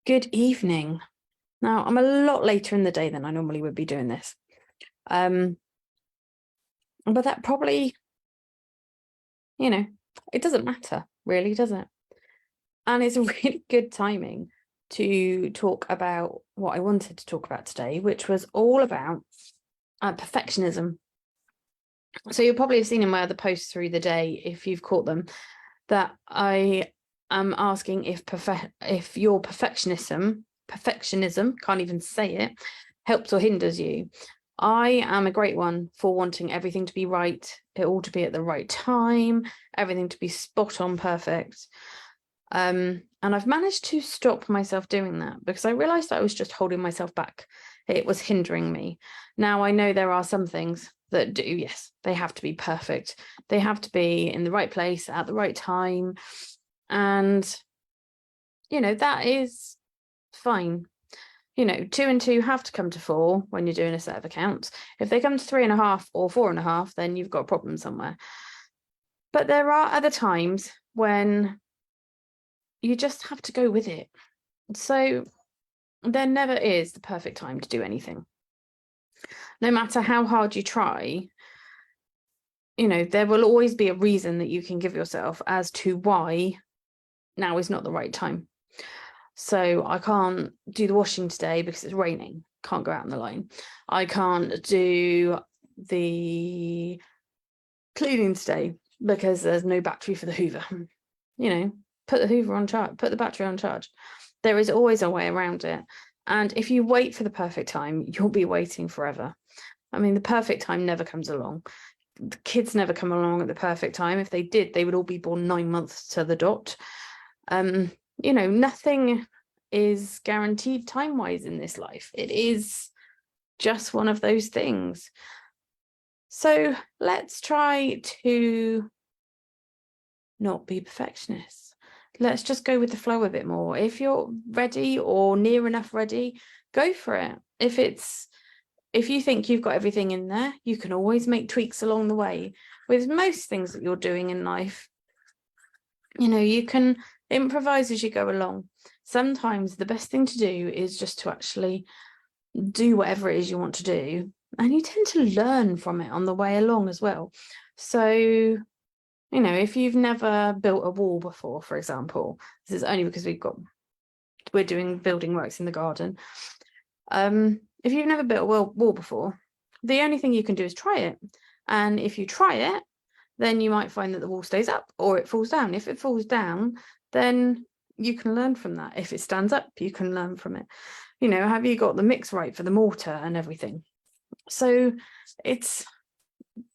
Good evening. Now, I'm a lot later in the day than I normally would be doing this. But that probably, it doesn't matter, really, does it? And it's a really good timing to talk about what I wanted to talk about today, which was all about perfectionism. So you'll probably have seen in my other posts through the day, if you've caught them, that I am asking if your perfectionism, can't even say it, helps or hinders you. I am a great one for wanting everything to be right, it all to be at the right time, everything to be spot on perfect. And I've managed to stop myself doing that because I realized I was just holding myself back. It was hindering me. Now I know there are some things that do, yes, they have to be perfect. They have to be in the right place at the right time. And, that is fine. 2 and 2 have to come to 4 when you're doing a set of accounts. If they come to 3.5 or 4.5, then you've got a problem somewhere. But there are other times when you just have to go with it. So there never is the perfect time to do anything. No matter how hard you try, there will always be a reason that you can give yourself as to why now is not the right time. So I can't do the washing today because it's raining. Can't go out in the line. I can't do the cleaning today because there's no battery for the Hoover. Put the Hoover on charge, put the battery on charge. There is always a way around it. And if you wait for the perfect time, you'll be waiting forever. I mean, the perfect time never comes along. The kids never come along at the perfect time. If they did, they would all be born 9 months to the dot. Nothing is guaranteed time-wise in this life. It is just one of those things. So let's try to not be perfectionists. Let's just go with the flow a bit more. If you're ready or near enough ready, go for it. If you think you've got everything in there, you can always make tweaks along the way. With most things that you're doing in life, you can improvise as you go along. Sometimes the best thing to do is just to actually do whatever it is you want to do. And you tend to learn from it on the way along as well. So, if you've never built a wall before, for example, this is only because we're doing building works in the garden. If you've never built a wall before, the only thing you can do is try it. And if you try it, then you might find that the wall stays up or it falls down. If it falls down, then you can learn from that. If it stands up, you can learn from it. Have you got the mix right for the mortar and everything? So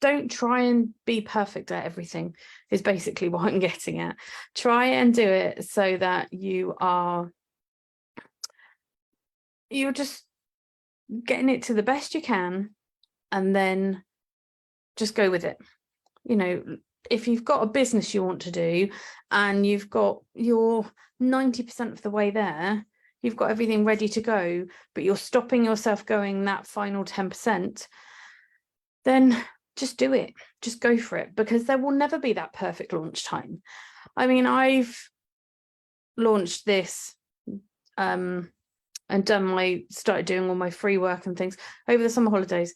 don't try and be perfect at everything is basically what I'm getting at. Try and do it so that you're just getting it to the best you can, and then just go with it. If you've got a business you want to do and you've got your 90% of the way there, you've got everything ready to go, but you're stopping yourself going that final 10%, then just do it. Just go for it, because there will never be that perfect launch time. I mean, I've launched this and started doing all my free work and things over the summer holidays.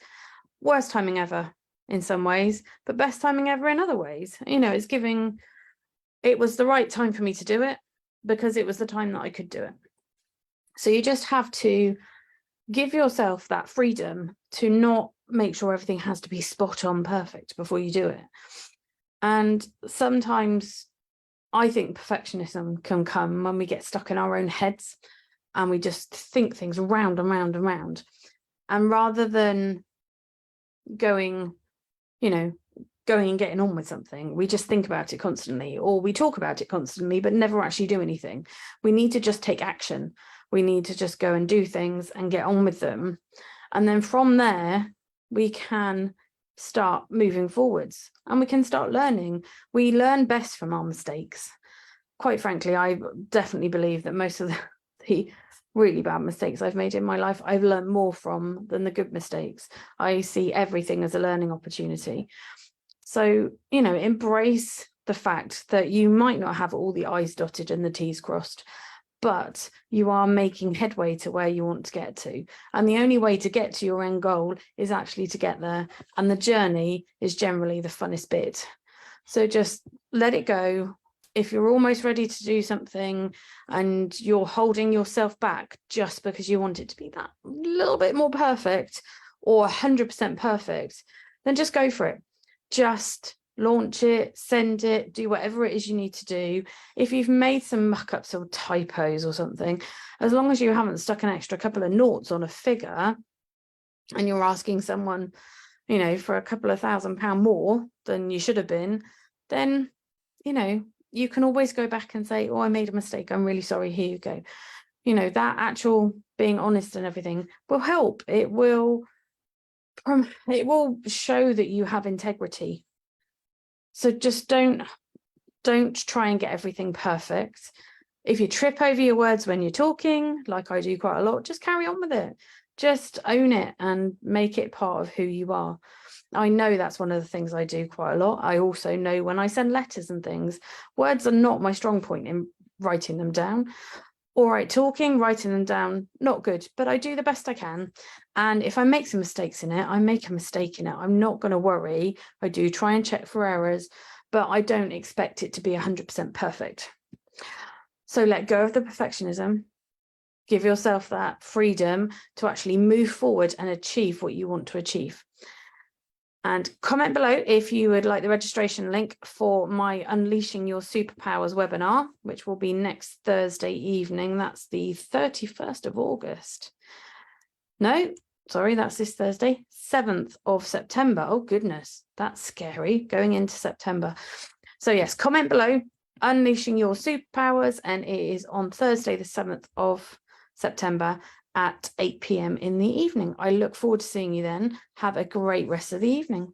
Worst timing ever in some ways, but best timing ever in other ways. It was the right time for me to do it because it was the time that I could do it. So you just have to give yourself that freedom to not make sure everything has to be spot on perfect before you do it. And sometimes I think perfectionism can come when we get stuck in our own heads and we just think things round and round and round. And rather than going and getting on with something, we just think about it constantly, or we talk about it constantly, but never actually do anything. We need to just take action. We need to just go and do things and get on with them. And then from there, we can start moving forwards and we can start learning. We learn best from our mistakes. Quite frankly, I definitely believe that most of the really bad mistakes I've made in my life, I've learned more from than the good mistakes. I see everything as a learning opportunity. So, embrace the fact that you might not have all the I's dotted and the T's crossed, but you are making headway to where you want to get to. And the only way to get to your end goal is actually to get there. And the journey is generally the funnest bit. So just let it go. If you're almost ready to do something and you're holding yourself back just because you want it to be that little bit more perfect or 100% perfect, then just go for it. Just launch it, send it, do whatever it is you need to do. If you've made some muck-ups or typos or something, as long as you haven't stuck an extra couple of noughts on a figure and you're asking someone, you know, for a couple of £1,000 more than you should have been, then, you know, you can always go back and say, oh, I made a mistake. I'm really sorry. Here you go. You know, that actual being honest and everything will help. It will show that you have integrity. So just don't try and get everything perfect. If you trip over your words when you're talking, like I do quite a lot, just carry on with it. Just own it and make it part of who you are. I know that's one of the things I do quite a lot. I also know when I send letters and things, words are not my strong point in writing them down. All right, talking, writing them down, not good, but I do the best I can. And if I make some mistakes in it, I make a mistake in it. I'm not going to worry. I do try and check for errors, but I don't expect it to be 100% perfect. So let go of the perfectionism. Give yourself that freedom to actually move forward and achieve what you want to achieve. And comment below if you would like the registration link for my Unleashing Your Superpowers webinar, which will be next Thursday evening. That's the 31st of August. No, sorry, that's this Thursday, 7th of September. Oh, goodness, that's scary, going into September. So yes, comment below, Unleashing Your Superpowers, and it is on Thursday, the 7th of September at 8 p.m. in the evening. I look forward to seeing you then. Have a great rest of the evening.